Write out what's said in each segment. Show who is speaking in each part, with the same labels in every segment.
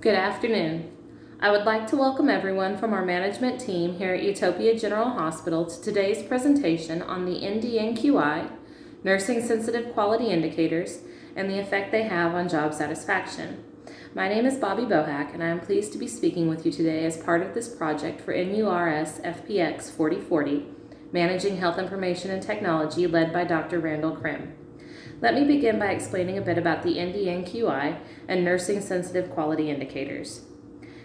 Speaker 1: Good afternoon. I would like to welcome everyone from our management team here at Utopia General Hospital to today's presentation on the NDNQI, Nursing Sensitive Quality Indicators, and the effect they have on job satisfaction. My name is Bobby Bohack, and I am pleased to be speaking with you today as part of this project for NURS FPX 4040, Managing Health Information and Technology, led by Dr. Randall Krim. Let me begin by explaining a bit about the NDNQI and Nursing Sensitive Quality Indicators.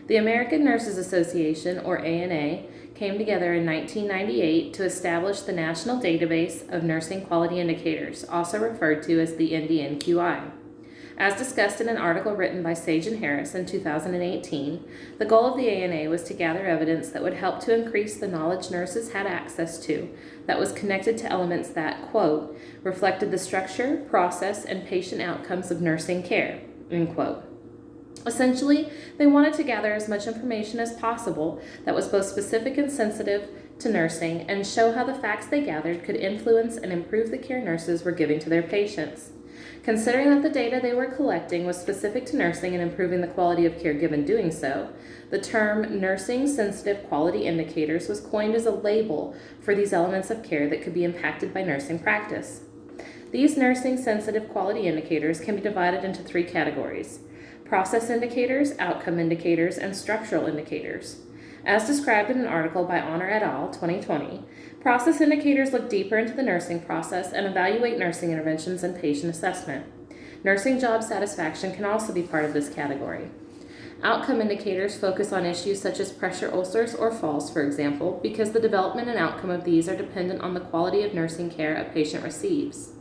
Speaker 1: The American Nurses Association, or ANA, came together in 1998 to establish the National Database of Nursing Quality Indicators, also referred to as the NDNQI. As discussed in an article written by Sage and Harris in 2018, the goal of the ANA was to gather evidence that would help to increase the knowledge nurses had access to that was connected to elements that, quote, reflected the structure, process, and patient outcomes of nursing care, end quote. Essentially, they wanted to gather as much information as possible that was both specific and sensitive to nursing and show how the facts they gathered could influence and improve the care nurses were giving to their patients. Considering that the data they were collecting was specific to nursing and improving the quality of care given doing so, the term Nursing Sensitive Quality Indicators was coined as a label for these elements of care that could be impacted by nursing practice. These nursing sensitive quality indicators can be divided into three categories: process indicators, outcome indicators, and structural indicators. As described in an article by Honor et al. 2020, process indicators look deeper into the nursing process and evaluate nursing interventions and patient assessment. Nursing job satisfaction can also be part of this category. Outcome indicators focus on issues such as pressure ulcers or falls, for example, because the development and outcome of these are dependent on the quality of nursing care a patient receives.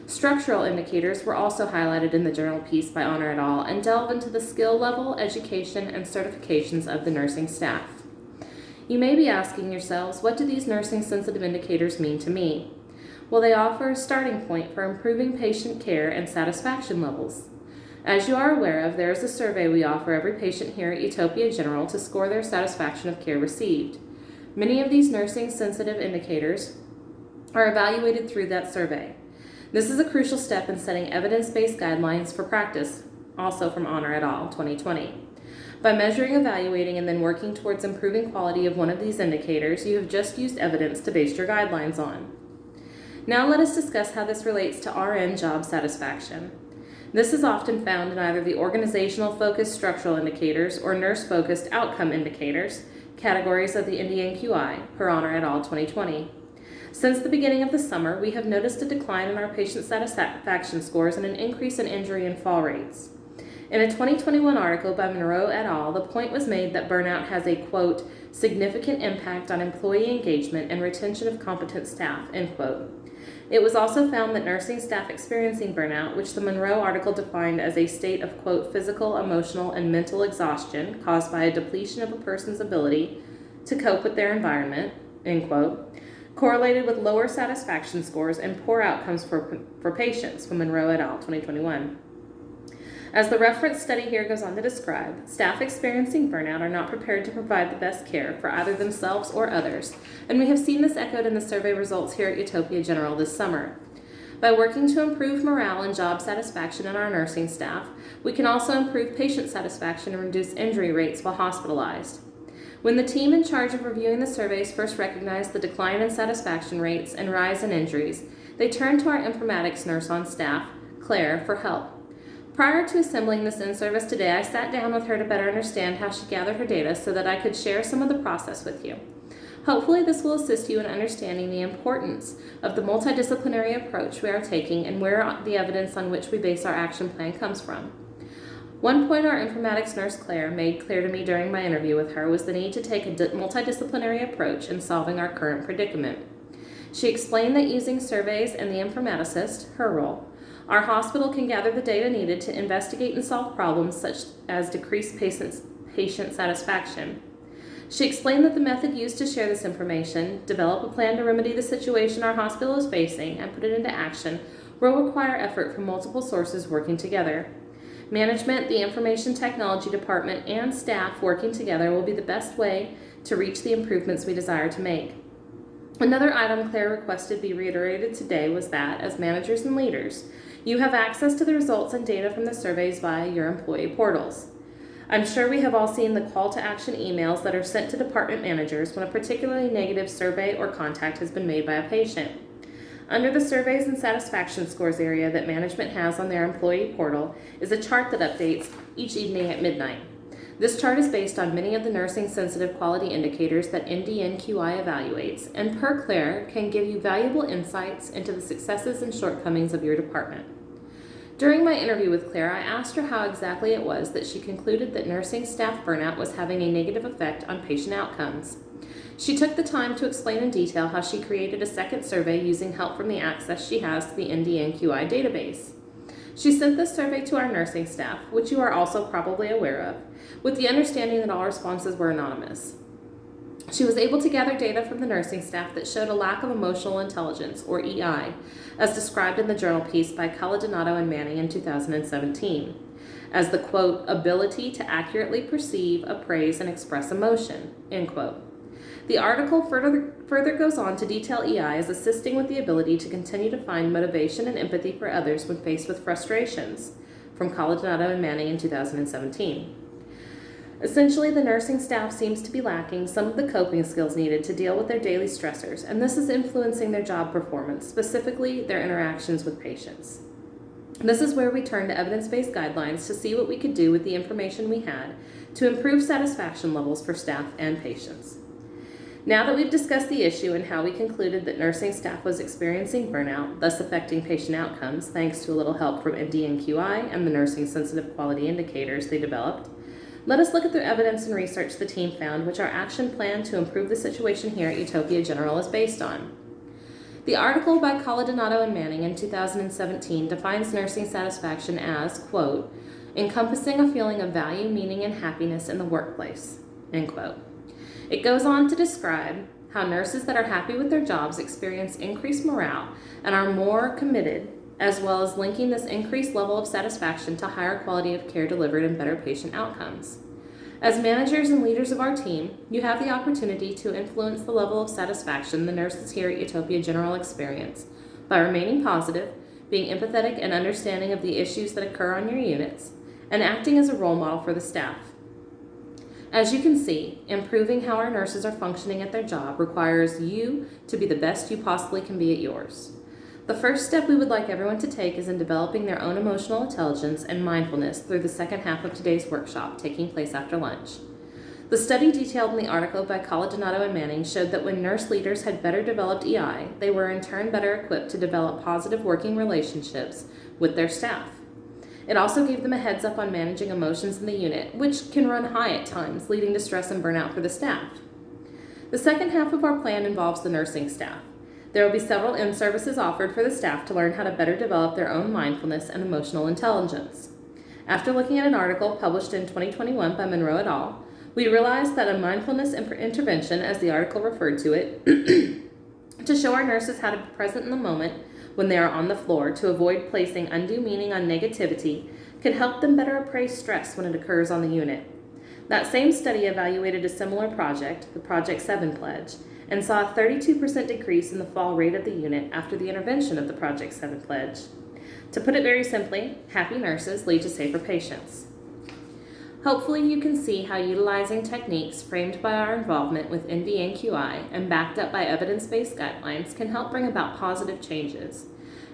Speaker 1: Structural indicators were also highlighted in the journal piece by Honor et al. And delve into the skill level, education, and certifications of the nursing staff. You may be asking yourselves, what do these nursing sensitive indicators mean to me? Well, they offer a starting point for improving patient care and satisfaction levels. As you are aware of, there is a survey we offer every patient here at Utopia General to score their satisfaction of care received. Many of these nursing sensitive indicators are evaluated through that survey. This is a crucial step in setting evidence-based guidelines for practice, also from Honor et al. 2020. By measuring, evaluating, and then working towards improving quality of one of these indicators, you have just used evidence to base your guidelines on. Now let us discuss how this relates to RN job satisfaction. This is often found in either the organizational-focused structural indicators or nurse-focused outcome indicators, categories of the NDNQI, per Honor et al. 2020. Since the beginning of the summer, we have noticed a decline in our patient satisfaction scores and an increase in injury and fall rates. In a 2021 article by Monroe et al., the point was made that burnout has a, quote, significant impact on employee engagement and retention of competent staff, end quote. It was also found that nursing staff experiencing burnout, which the Monroe article defined as a state of, quote, physical, emotional, and mental exhaustion caused by a depletion of a person's ability to cope with their environment, end quote, correlated with lower satisfaction scores and poor outcomes for patients, from Monroe et al. 2021. As the reference study here goes on to describe, staff experiencing burnout are not prepared to provide the best care for either themselves or others, and we have seen this echoed in the survey results here at Utopia General this summer. By working to improve morale and job satisfaction in our nursing staff, we can also improve patient satisfaction and reduce injury rates while hospitalized. When the team in charge of reviewing the surveys first recognized the decline in satisfaction rates and rise in injuries, they turned to our informatics nurse on staff, Claire, for help. Prior to assembling this in-service today, I sat down with her to better understand how she gathered her data so that I could share some of the process with you. Hopefully this will assist you in understanding the importance of the multidisciplinary approach we are taking and where the evidence on which we base our action plan comes from. One point our informatics nurse Claire made clear to me during my interview with her was the need to take a multidisciplinary approach in solving our current predicament. She explained that using surveys and the informaticist, her role, our hospital can gather the data needed to investigate and solve problems such as decreased patient satisfaction. She explained that the method used to share this information, develop a plan to remedy the situation our hospital is facing, and put it into action will require effort from multiple sources working together. Management, the information technology department, and staff working together will be the best way to reach the improvements we desire to make. Another item Claire requested be reiterated today was that, as managers and leaders, you have access to the results and data from the surveys via your employee portals. I'm sure we have all seen the call to action emails that are sent to department managers when a particularly negative survey or contact has been made by a patient. Under the surveys and satisfaction scores area that management has on their employee portal is a chart that updates each evening at midnight. This chart is based on many of the nursing sensitive quality indicators that NDNQI evaluates, and per Claire can give you valuable insights into the successes and shortcomings of your department. During my interview with Claire, I asked her how exactly it was that she concluded that nursing staff burnout was having a negative effect on patient outcomes. She took the time to explain in detail how she created a second survey using help from the access she has to the NDNQI database. She sent this survey to our nursing staff, which you are also probably aware of, with the understanding that all responses were anonymous. She was able to gather data from the nursing staff that showed a lack of emotional intelligence, or EI, as described in the journal piece by Caladonato and Manning in 2017, as the, quote, ability to accurately perceive, appraise, and express emotion, end quote. The article further goes on to detail EI as assisting with the ability to continue to find motivation and empathy for others when faced with frustrations, from Caladonato and Manning in 2017. Essentially, the nursing staff seems to be lacking some of the coping skills needed to deal with their daily stressors, and this is influencing their job performance, specifically their interactions with patients. This is where we turn to evidence-based guidelines to see what we could do with the information we had to improve satisfaction levels for staff and patients. Now that we've discussed the issue and how we concluded that nursing staff was experiencing burnout, thus affecting patient outcomes, thanks to a little help from NDNQI and the nursing sensitive quality indicators they developed, let us look at the evidence and research the team found, which our action plan to improve the situation here at Utopia General is based on. The article by Caladonato and Manning in 2017 defines nursing satisfaction as, quote, encompassing a feeling of value, meaning, and happiness in the workplace, end quote. It goes on to describe how nurses that are happy with their jobs experience increased morale and are more committed, as well as linking this increased level of satisfaction to higher quality of care delivered and better patient outcomes. As managers and leaders of our team, you have the opportunity to influence the level of satisfaction the nurses here at Utopia General experience by remaining positive, being empathetic and understanding of the issues that occur on your units, and acting as a role model for the staff. As you can see, improving how our nurses are functioning at their job requires you to be the best you possibly can be at yours. The first step we would like everyone to take is in developing their own emotional intelligence and mindfulness through the second half of today's workshop, taking place after lunch. The study detailed in the article by Caladonato and Manning showed that when nurse leaders had better developed EI, they were in turn better equipped to develop positive working relationships with their staff. It also gave them a heads up on managing emotions in the unit, which can run high at times, leading to stress and burnout for the staff. The second half of our plan involves the nursing staff. There will be several in-services offered for the staff to learn how to better develop their own mindfulness and emotional intelligence. After looking at an article published in 2021 by Monroe et al., we realized that a mindfulness intervention, as the article referred to it, to show our nurses how to be present in the moment when they are on the floor to avoid placing undue meaning on negativity, could help them better appraise stress when it occurs on the unit. That same study evaluated a similar project, the Project 7 Pledge, and saw a 32% decrease in the fall rate of the unit after the intervention of the Project 7 Pledge. To put it very simply, happy nurses lead to safer patients. Hopefully you can see how utilizing techniques framed by our involvement with NDNQI and backed up by evidence-based guidelines can help bring about positive changes.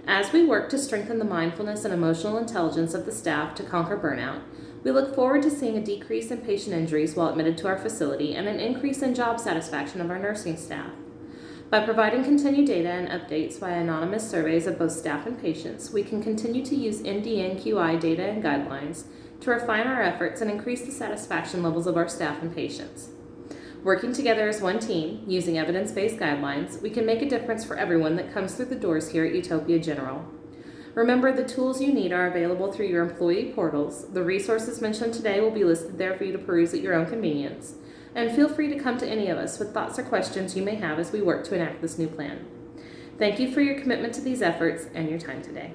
Speaker 1: As we work to strengthen the mindfulness and emotional intelligence of the staff to conquer burnout, we look forward to seeing a decrease in patient injuries while admitted to our facility and an increase in job satisfaction of our nursing staff. By providing continued data and updates via anonymous surveys of both staff and patients, we can continue to use NDNQI data and guidelines to refine our efforts and increase the satisfaction levels of our staff and patients. Working together as one team, using evidence-based guidelines, we can make a difference for everyone that comes through the doors here at Utopia General. Remember, the tools you need are available through your employee portals. The resources mentioned today will be listed there for you to peruse at your own convenience. And feel free to come to any of us with thoughts or questions you may have as we work to enact this new plan. Thank you for your commitment to these efforts and your time today.